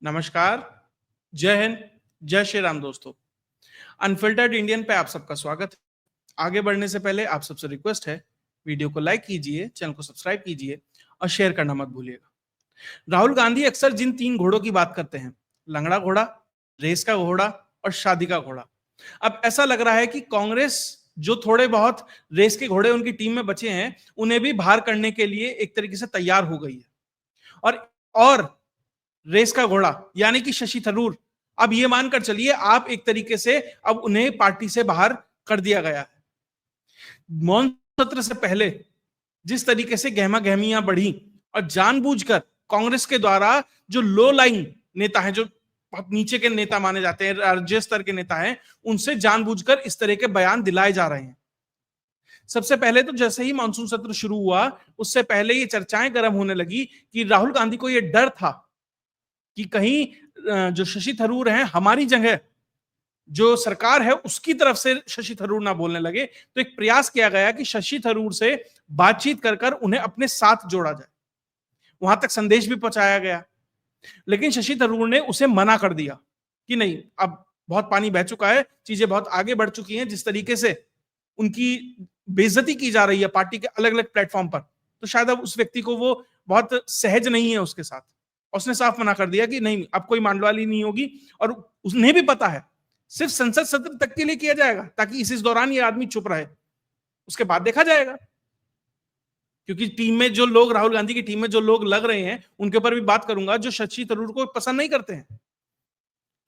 नमस्कार, जय हिंद, जय श्री राम दोस्तों। अनफिल्टर्ड इंडियन पे आप सबका स्वागत है। आगे बढ़ने से पहले आप सबसे रिक्वेस्ट है, वीडियो को लाइक कीजिए, चैनल को सब्सक्राइब कीजिए और शेयर करना मत भूलिएगा। राहुल गांधी अक्सर जिन 3 घोड़ों की बात करते हैं, लंगड़ा घोड़ा, रेस का घोड़ा और शादी का घोड़ा, अब ऐसा लग रहा है कि कांग्रेस जो थोड़े बहुत रेस के घोड़े उनकी टीम में बचे हैं, उन्हें भी बाहर करने के लिए एक तरीके से तैयार हो गई है। और रेस का घोड़ा यानी कि शशि थरूर, अब ये मानकर चलिए आप एक तरीके से अब उन्हें पार्टी से बाहर कर दिया गया है। मॉनसून सत्र से पहले जिस तरीके से गहमा गहमियां बढ़ी और जानबूझकर कांग्रेस के द्वारा जो लो लाइन नेता हैं, जो बहुत नीचे के नेता माने जाते हैं, राज्य स्तर के नेता हैं, उनसे जानबूझकर इस तरह के बयान दिलाए जा रहे हैं। सबसे पहले तो जैसे ही मानसून सत्र शुरू हुआ, उससे पहले ये चर्चाएं गर्म होने लगी कि राहुल गांधी को यह डर था कि कहीं जो शशि थरूर हैं, हमारी जगह जो सरकार है उसकी तरफ से शशि थरूर ना बोलने लगे। तो एक प्रयास किया गया कि शशि थरूर से बातचीत कर कर उन्हें अपने साथ जोड़ा जाए। वहां तक संदेश भी पहुंचाया गया, लेकिन शशि थरूर ने उसे मना कर दिया कि नहीं, अब बहुत पानी बह चुका है, चीजें बहुत आगे बढ़ चुकी हैं। जिस तरीके से उनकी बेइज्जती की जा रही है पार्टी के अलग अलग प्लेटफॉर्म पर, तो शायद अब उस व्यक्ति को वो बहुत सहज नहीं है उसके साथ। उसने साफ मना कर दिया कि नहीं, अब कोई मांडवाली नहीं होगी। और उन्हें भी पता है सिर्फ संसद सत्र तक के लिए किया जाएगा, ताकि इस दौरान ये आदमी चुप रहे, उसके बाद देखा जाएगा। क्योंकि टीम में जो लोग, राहुल गांधी की टीम में जो लोग लग रहे हैं, उनके ऊपर भी बात करूंगा जो शशि थरूर को पसंद नहीं करते हैं।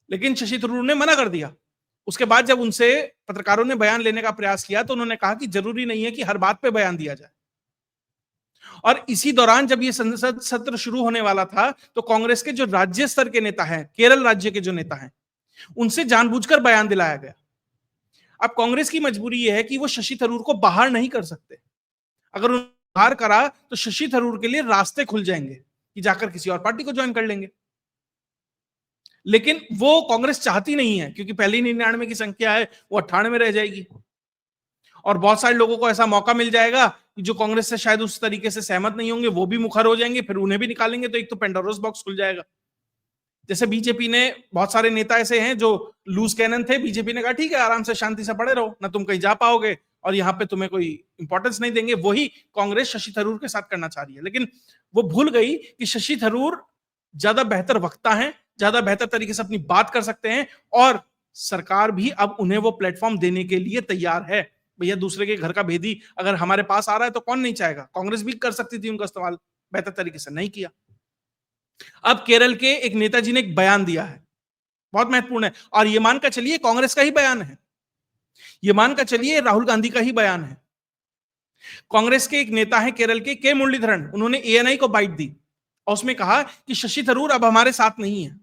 लेकिन शशि थरूर ने मना कर दिया। उसके बाद जब उनसे पत्रकारों ने बयान लेने का प्रयास किया, तो उन्होंने कहा कि जरूरी नहीं है कि हर बात पे बयान दिया जाए। और इसी दौरान जब ये संसद सत्र शुरू होने वाला था, तो कांग्रेस के जो राज्य स्तर के नेता हैं, केरल राज्य के जो नेता हैं, उनसे जानबूझकर बयान दिलाया गया। अब कांग्रेस की मजबूरी यह है कि वो शशि थरूर को बाहर नहीं कर सकते। अगर उन्हें बाहर करा तो शशि थरूर के लिए रास्ते खुल जाएंगे कि जाकर किसी और पार्टी को ज्वाइन कर लेंगे। लेकिन वो कांग्रेस चाहती नहीं है, क्योंकि पहली 99 की संख्या है, वो 98 में रह जाएगी। और बहुत सारे लोगों को ऐसा मौका मिल जाएगा कि जो कांग्रेस से शायद उस तरीके से सहमत नहीं होंगे, वो भी मुखर हो जाएंगे, फिर उन्हें भी निकालेंगे। तो एक तो पेंडोरस बॉक्स खुल जाएगा। जैसे बीजेपी ने, बहुत सारे नेता ऐसे हैं जो लूज कैनन थे, बीजेपी ने कहा ठीक है, आराम से शांति से पड़े रहो, ना तुम कहीं जा पाओगे और यहाँ पे तुम्हें कोई इंपॉर्टेंस नहीं देंगे। वही कांग्रेस शशि थरूर के साथ करना चाह रही है। लेकिन वो भूल गई कि शशि थरूर ज्यादा बेहतर वक्ता हैं, ज्यादा बेहतर तरीके से अपनी बात कर सकते हैं, और सरकार भी अब उन्हें वो प्लेटफॉर्म देने के लिए तैयार है। भैया, दूसरे के घर का भेदी अगर हमारे पास आ रहा है तो कौन नहीं चाहेगा। कांग्रेस भी कर सकती थी उनका इस्तेमाल, बेहतर तरीके से नहीं किया। अब केरल के एक नेताजी ने एक बयान दिया है, बहुत महत्वपूर्ण है, और ये मानकर चलिए कांग्रेस का ही बयान है, ये मानकर चलिए राहुल गांधी का ही बयान है। कांग्रेस के एक नेता है केरल के मुरलीधरन, उन्होंने एएनआई को बाइट दी और उसमें कहा कि शशि थरूर अब हमारे साथ नहीं है।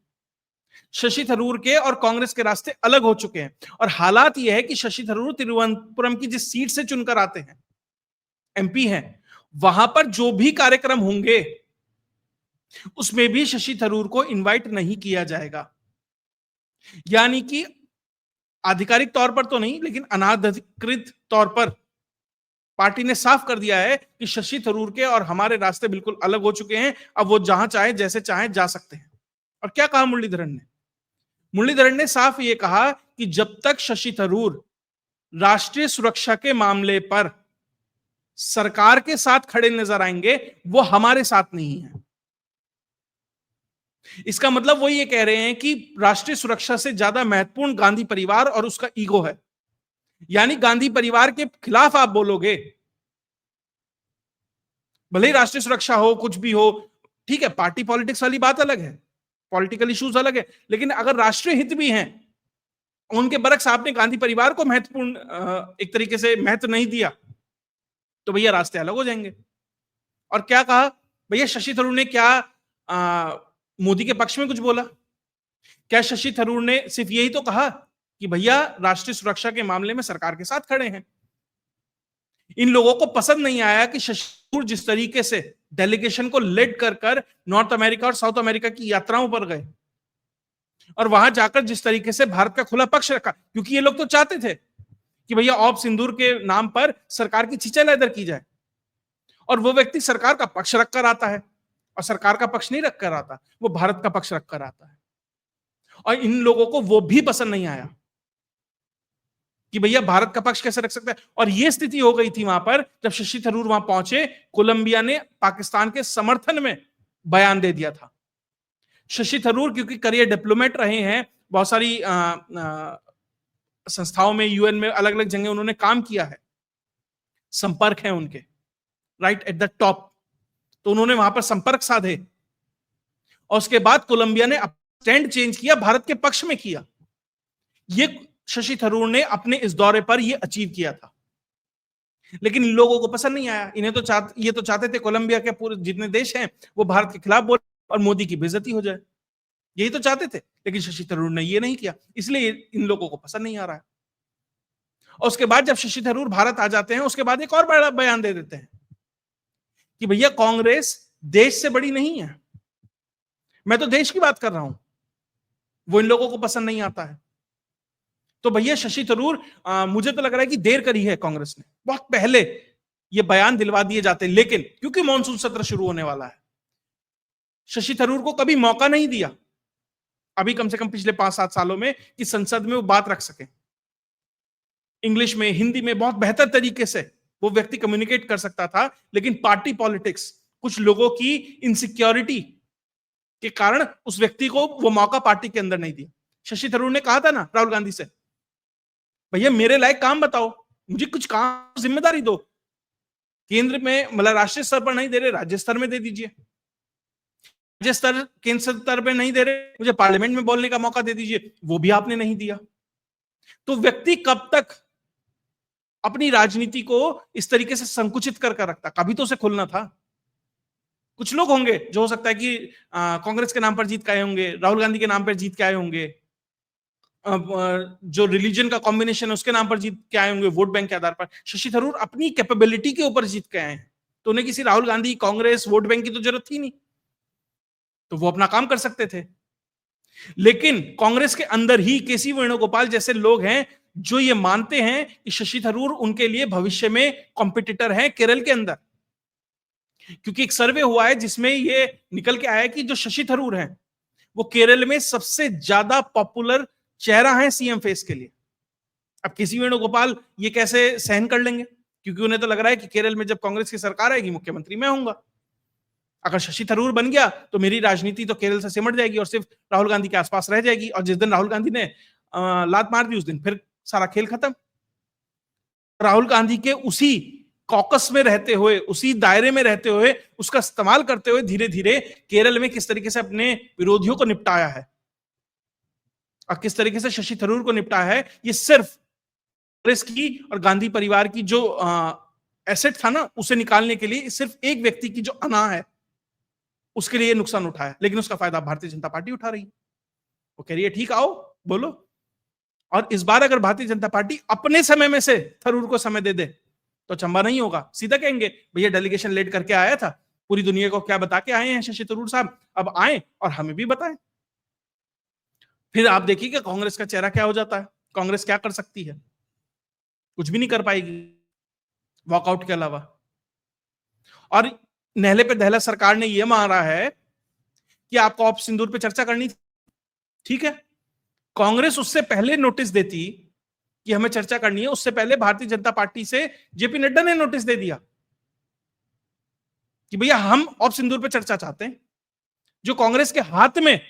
शशि थरूर के और कांग्रेस के रास्ते अलग हो चुके हैं। और हालात यह है कि शशि थरूर तिरुवनंतपुरम की जिस सीट से चुनकर आते हैं, एमपी हैं, वहां पर जो भी कार्यक्रम होंगे उसमें भी शशि थरूर को इनवाइट नहीं किया जाएगा। यानी कि आधिकारिक तौर पर तो नहीं, लेकिन अनाधिकृत तौर पर पार्टी ने साफ कर दिया है कि शशि थरूर के और हमारे रास्ते बिल्कुल अलग हो चुके हैं। अब वो जहां चाहे जैसे चाहे जा सकते हैं। और क्या कहा मुरलीधरन ने? मुरलीधरन ने साफ ये कहा कि जब तक शशि थरूर राष्ट्रीय सुरक्षा के मामले पर सरकार के साथ खड़े नजर आएंगे, वो हमारे साथ नहीं है। इसका मतलब वो ये कह रहे हैं कि राष्ट्रीय सुरक्षा से ज्यादा महत्वपूर्ण गांधी परिवार और उसका ईगो है। यानी गांधी परिवार के खिलाफ आप बोलोगे, भले ही राष्ट्रीय सुरक्षा हो, कुछ भी हो, ठीक है, पार्टी पॉलिटिक्स वाली बात अलग है, पॉलिटिकल इश्यूज अलग है, लेकिन अगर राष्ट्रीय हित भी हैं, उनके बरक्स आपने गांधी परिवार को महत्वपूर्ण एक तरीके से महत्व नहीं दिया, तो भैया रास्ते अलग हो जाएंगे। और क्या कहा भैया, शशि थरूर ने क्या मोदी के पक्ष में कुछ बोला? क्या शशि थरूर ने सिर्फ यही तो कहा कि भैया राष्ट्रीय सुरक्षा के मामले में सरकार के साथ खड़े हैं? इन लोगों को पसंद नहीं आया कि शशि थरूर जिस तरीके से डेलीगेशन को लेड कर कर नॉर्थ अमेरिका और साउथ अमेरिका की यात्राओं पर गए और वहां जाकर जिस तरीके से भारत का खुला पक्ष रखा, क्योंकि ये लोग तो चाहते थे कि भैया ऑप सिंदूर के नाम पर सरकार की छीछा लेदर की जाए, और वो व्यक्ति सरकार का पक्ष रखकर आता है। और सरकार का पक्ष नहीं रख कर आता, वो भारत का पक्ष रख कर आता है। और इन लोगों को वो भी पसंद नहीं आया कि भैया भारत का पक्ष कैसे रख सकता है। और ये स्थिति हो गई थी वहां पर जब शशि थरूर वहां पहुंचे, कोलंबिया ने पाकिस्तान के समर्थन में बयान दे दिया था। शशि थरूर क्योंकि करियर डिप्लोमेट रहे हैं, बहुत सारी संस्थाओं में, यूएन में, अलग अलग जगह उन्होंने काम किया है, संपर्क है उनके राइट एट द टॉप, तो उन्होंने वहां पर संपर्क साधे और उसके बाद कोलंबिया ने स्टैंड चेंज किया, भारत के पक्ष में किया। ये शशि थरूर ने अपने इस दौरे पर ये अचीव किया था, लेकिन इन लोगों को पसंद नहीं आया। इन्हें तो ये तो चाहते थे कोलंबिया के पूरे जितने देश हैं वो भारत के खिलाफ बोले और मोदी की बेइज्जती हो जाए, यही तो चाहते थे। लेकिन शशि थरूर ने ये नहीं किया, इसलिए इन लोगों को पसंद नहीं आ रहा है। और उसके बाद जब शशि थरूर भारत आ जाते हैं, उसके बाद एक और बड़ा बयान दे देते हैं कि भैया कांग्रेस देश से बड़ी नहीं है, मैं तो देश की बात कर रहा हूं। वो इन लोगों को पसंद नहीं आता है। तो भैया शशि थरूर, मुझे तो लग रहा है कि देर करी है कांग्रेस ने, बहुत पहले ये बयान दिलवा दिए जाते, लेकिन क्योंकि मॉनसून सत्र शुरू होने वाला है, शशि थरूर को कभी मौका नहीं दिया अभी कम से कम पिछले 5-7 सालों में कि संसद में वो बात रख सके। इंग्लिश में, हिंदी में बहुत बेहतर तरीके से वो व्यक्ति कम्युनिकेट कर सकता था, लेकिन पार्टी पॉलिटिक्स, कुछ लोगों की इनसिक्योरिटी के कारण उस व्यक्ति को वो मौका पार्टी के अंदर नहीं दिया। शशि थरूर ने कहा था ना राहुल गांधी से, भैया मेरे लायक काम बताओ, मुझे कुछ काम जिम्मेदारी दो, केंद्र में मतलब राष्ट्रीय स्तर पर नहीं दे रहे, राज्य स्तर में दे दीजिए, राज्य स्तर केंद्र स्तर पर नहीं दे रहे, मुझे पार्लियामेंट में बोलने का मौका दे दीजिए, वो भी आपने नहीं दिया। तो व्यक्ति कब तक अपनी राजनीति को इस तरीके से संकुचित कर रखता, कभी तो उसे खुलना था। कुछ लोग होंगे जो हो सकता है कि कांग्रेस के नाम पर जीत के आए होंगे, राहुल गांधी के नाम पर जीत के आए होंगे, जो रिलीजन का कॉम्बिनेशन है उसके नाम पर जीत के आए होंगे, वोट बैंक के आधार पर। शशि थरूर अपनी कैपेबिलिटी के ऊपर जीत के आए हैं, तो उन्हें किसी राहुल गांधी, कांग्रेस, वोट बैंक की तो जरूरत थी नहीं, तो वो अपना काम कर सकते थे। लेकिन कांग्रेस के अंदर ही केसी वेणुगोपाल जैसे लोग हैं जो ये मानते हैं कि शशि थरूर उनके लिए भविष्य में कॉम्पिटिटर हैं केरल के अंदर। क्योंकि एक सर्वे हुआ है जिसमें ये निकल के आया कि जो शशि थरूर हैं वो केरल में सबसे ज्यादा पॉपुलर चेहरा है सीएम फेस के लिए। अब केसी वेणुगोपाल ये कैसे सहन कर लेंगे, क्योंकि उन्हें तो लग रहा है कि केरल में जब कांग्रेस की सरकार आएगी मुख्यमंत्री मैं होऊंगा, अगर शशि थरूर बन गया तो मेरी राजनीति तो केरल से सिमट जाएगी और सिर्फ राहुल गांधी के आसपास रह जाएगी, और जिस दिन राहुल गांधी ने लात मार दी उस दिन फिर सारा खेल खत्म। राहुल गांधी के उसी कॉकस में रहते हुए, उसी दायरे में रहते हुए, उसका इस्तेमाल करते हुए धीरे धीरे केरल में किस तरीके से अपने विरोधियों को निपटाया है और किस तरीके से शशि थरूर को निपटाया है, ये सिर्फ कांग्रेस की और गांधी परिवार की जो एसेट था ना उसे निकालने के लिए, सिर्फ एक व्यक्ति की जो अना है उसके लिए नुकसान उठाया। लेकिन उसका फायदा भारतीय जनता पार्टी उठा रही है। वो कह रही है ठीक आओ बोलो, और इस बार अगर भारतीय जनता पार्टी अपने समय में से थरूर को समय दे दे तो चंबा नहीं होगा, सीधा कहेंगे भैया डेलीगेशन लेट करके आया था, पूरी दुनिया को क्या बता के आए हैं शशि थरूर साहब, अब आए और हमें भी बताएं। फिर आप देखिए कि कांग्रेस का चेहरा क्या हो जाता है, कांग्रेस क्या कर सकती है, कुछ भी नहीं कर पाएगी वॉकआउट के अलावा। और नहले पे दहला सरकार ने यह मारा है कि आपको ऑप सिंदूर पे चर्चा करनी थी, ठीक है, कांग्रेस उससे पहले नोटिस देती कि हमें चर्चा करनी है, उससे पहले भारतीय जनता पार्टी से जेपी नड्डा ने नोटिस दे दिया कि भैया हम ऑप सिंदूर पे चर्चा चाहते हैं। जो कांग्रेस के हाथ में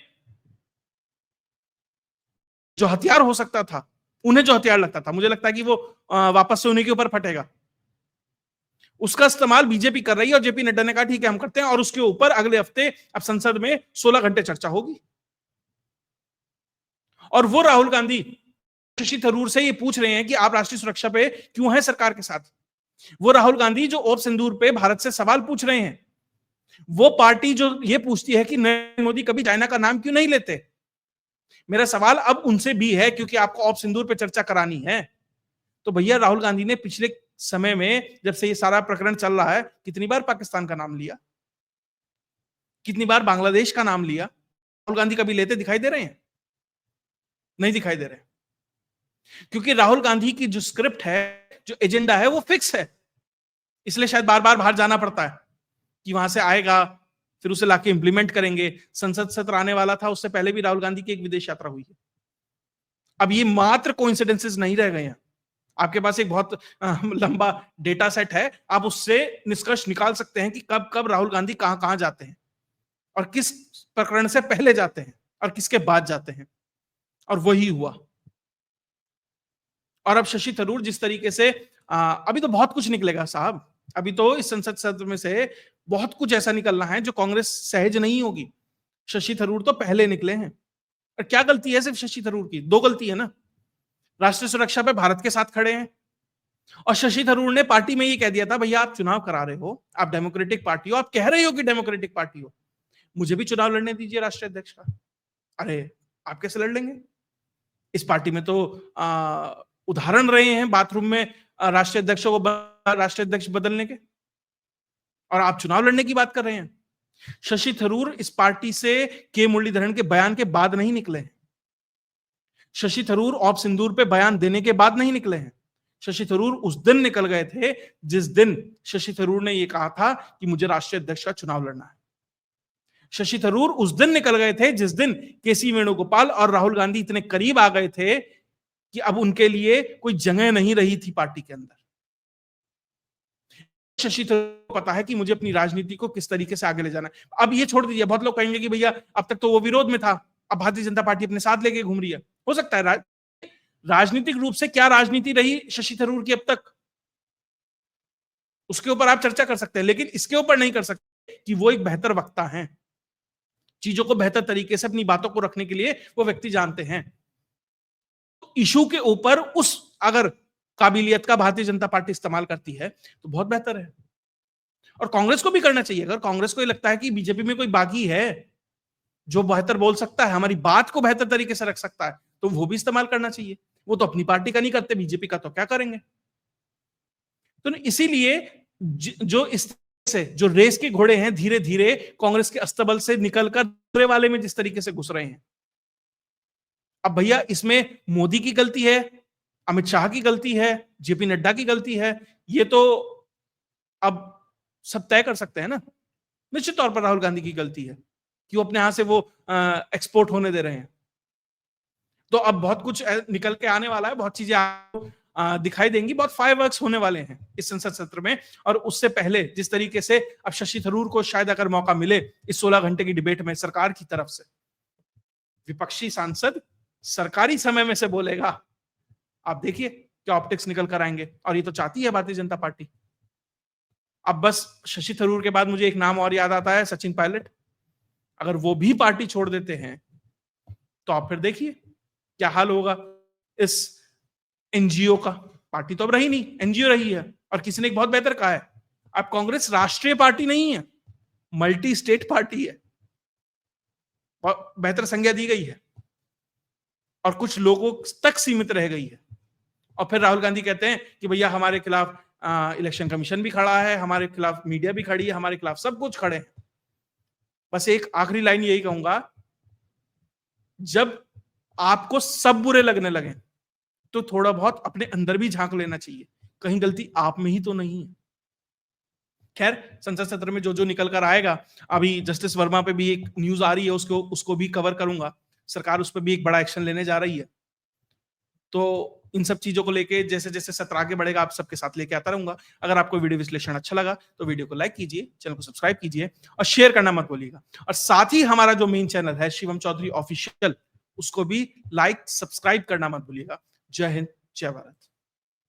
जो हथियार हो सकता था, उन्हें जो हथियार लगता था, मुझे लगता है कि वो वापस से उन्हीं के ऊपर फटेगा, उसका इस्तेमाल बीजेपी कर रही है। और जेपी नड्डा ने कहा ठीक है हम करते हैं, और उसके ऊपर अगले हफ्ते अब संसद में 16 घंटे चर्चा होगी। और वो राहुल गांधी शशि थरूर से ये पूछ रहे हैं कि आप राष्ट्रीय सुरक्षा पे क्यों हैं सरकार के साथ। वो राहुल गांधी जो ओप सिंदूर पे भारत से सवाल पूछ रहे हैं, वो पार्टी जो ये पूछती है कि नरेंद्र मोदी कभी चाइना का नाम क्यों नहीं लेते। मेरा सवाल अब उनसे भी है, क्योंकि आपको ऑप सिंदूर पे चर्चा करानी है। तो भैया राहुल गांधी ने पिछले समय में जब से ये सारा प्रकरण चल रहा है, कितनी बार पाकिस्तान का नाम लिया, कितनी बार बांग्लादेश का नाम लिया। राहुल गांधी कभी लेते दिखाई दे रहे हैं? नहीं दिखाई दे रहे, क्योंकि राहुल गांधी की जो स्क्रिप्ट है, जो एजेंडा है, वो फिक्स है। इसलिए शायद बार बार बाहर जाना पड़ता है कि वहां से आएगा, फिर उसे लाके इंप्लीमेंट करेंगे। संसद सत्र आने वाला था, उससे पहले भी राहुल गांधी की एक विदेश यात्रा हुई है। अब ये मात्र कोइंसिडेंसेस नहीं रह गए हैं, आपके पास एक बहुत लंबा डेटा सेट है, आप उससे निष्कर्ष निकाल सकते हैं कि कब कब राहुल गांधी कहां कहां जाते हैं और किस प्रकरण से पहले जाते हैं और किसके बाद जाते हैं, और वही हुआ। और अब शशि थरूर जिस तरीके से अभी तो बहुत कुछ निकलेगा साहब, अभी तो इस संसद सत्र में से बहुत कुछ ऐसा निकलना है जो कांग्रेस सहज नहीं होगी। शशि थरूर तो पहले निकले हैं, और क्या गलती है सिर्फ शशि थरूर की? दो गलती है ना, राष्ट्रीय सुरक्षा पे भारत के साथ खड़े हैं, और शशि थरूर ने पार्टी में ये कह दिया था, भैया आप चुनाव करा रहे हो, आप डेमोक्रेटिक पार्टी हो, आप कह रहे हो कि डेमोक्रेटिक पार्टी हो, मुझे भी चुनाव लड़ने दीजिए राष्ट्रीय अध्यक्ष का। अरे आप कैसे लड़ लेंगे? इस पार्टी में तो उदाहरण रहे हैं बाथरूम में राष्ट्रीय अध्यक्षों को राष्ट्रीय अध्यक्ष बदलने के, और आप चुनाव लड़ने की बात कर रहे हैं। शशि थरूर इस पार्टी से के मुरलीधरन के बयान के बाद नहीं निकले हैं। शशि थरूर ऑप सिंदूर पे बयान देने के बाद नहीं निकले हैं। शशि थरूर उस दिन निकल गए थे जिस दिन शशि थरूर ने यह कहा था कि मुझे राष्ट्रीय अध्यक्ष का चुनाव लड़ना है। शशि थरूर उस दिन निकल गए थे जिस दिन केसी वेणुगोपाल और राहुल गांधी इतने करीब आ गए थे कि अब उनके लिए कोई जगह नहीं रही थी पार्टी के अंदर। शशि थरूर को पता है कि मुझे अपनी राजनीति को किस तरीके से आगे ले जाना है। अब ये छोड़ दीजिए, बहुत लोग कहेंगे कि भैया अब तक तो वो विरोध में था, अब भारतीय जनता पार्टी अपने साथ लेके घूम रही है। हो सकता है राजनीतिक रूप से क्या राजनीति रही शशि थरूर की अब तक, उसके ऊपर आप चर्चा कर सकते हैं, लेकिन इसके ऊपर नहीं कर सकते कि वो एक बेहतर वक्ता हैं, चीजों को बेहतर तरीके से अपनी बातों को रखने के लिए वो व्यक्ति जानते हैं। इशू के ऊपर उस अगर काबिलियत का भारतीय जनता पार्टी इस्तेमाल करती है तो बहुत बेहतर है, और कांग्रेस को भी करना चाहिए। अगर कांग्रेस को लगता है कि बीजेपी में कोई बागी है जो बेहतर बोल सकता है, हमारी बात को बेहतर तरीके से रख सकता है, तो वो भी इस्तेमाल करना चाहिए। वो तो अपनी पार्टी का नहीं करते, बीजेपी का तो क्या करेंगे? तो इसीलिए जो इस से जो रेस के घोड़े हैं धीरे धीरे कांग्रेस के अस्तबल से निकलकर दूसरे वाले में जिस तरीके से घुस रहे हैं, अब भैया इसमें मोदी की गलती है, अमित शाह की गलती है, जेपी नड्डा की गलती है, ये तो अब सब तय कर सकते हैं ना। निश्चित तौर पर राहुल गांधी की गलती है कि वो अपने यहां से वो एक्सपोर्ट होने दे रहे हैं। तो अब बहुत कुछ निकल के आने वाला है, बहुत चीजें आपको दिखाई देंगी, बहुत फायरवर्क्स होने वाले हैं इस संसद सत्र में। और उससे पहले जिस तरीके से अब शशि थरूर को शायद अगर मौका मिले इस 16 घंटे की डिबेट में सरकार की तरफ से, विपक्षी सांसद सरकारी समय में से बोलेगा, आप देखिए क्या ऑप्टिक्स निकल कर आएंगे। और ये तो चाहती है भारतीय जनता पार्टी। अब बस शशि थरूर के बाद मुझे एक नाम और याद आता है, सचिन पायलट। अगर वो भी पार्टी छोड़ देते हैं तो आप फिर देखिए क्या हाल होगा इस एनजीओ का। पार्टी तो अब रही नहीं, एनजीओ रही है। और किसी ने एक बहुत बेहतर कहा है, अब कांग्रेस राष्ट्रीय पार्टी नहीं है, मल्टी स्टेट पार्टी है। बेहतर संज्ञा दी गई है और कुछ लोगों तक सीमित रह गई है। और फिर राहुल गांधी कहते हैं कि भैया हमारे खिलाफ इलेक्शन कमीशन भी खड़ा है, हमारे खिलाफ मीडिया भी खड़ी है, हमारे खिलाफ सब कुछ खड़े हैं। बस एक आखिरी लाइन यही कहूंगा, जब आपको सब बुरे लगने लगे तो थोड़ा बहुत अपने अंदर भी झांक लेना चाहिए, कहीं गलती आप में ही तो नहीं है। खैर, संसद सत्र में जो जो निकल कर आएगा, अभी जस्टिस वर्मा पे भी एक न्यूज आ रही है, उसको भी कवर करूंगा। सरकार उस पर भी एक बड़ा एक्शन लेने जा रही है। तो इन सब चीजों को लेके जैसे जैसे सत्र आगे बढ़ेगा आप सबके साथ लेके आता रहूंगा। अगर आपको वीडियो विश्लेषण अच्छा लगा तो वीडियो को लाइक कीजिए, चैनल को सब्सक्राइब कीजिए और शेयर करना मत भूलिएगा। और साथ ही हमारा जो मेन चैनल है शिवम चौधरी ऑफिशियल, उसको भी लाइक सब्सक्राइब करना मत भूलिएगा। जय हिंद, जय भारत।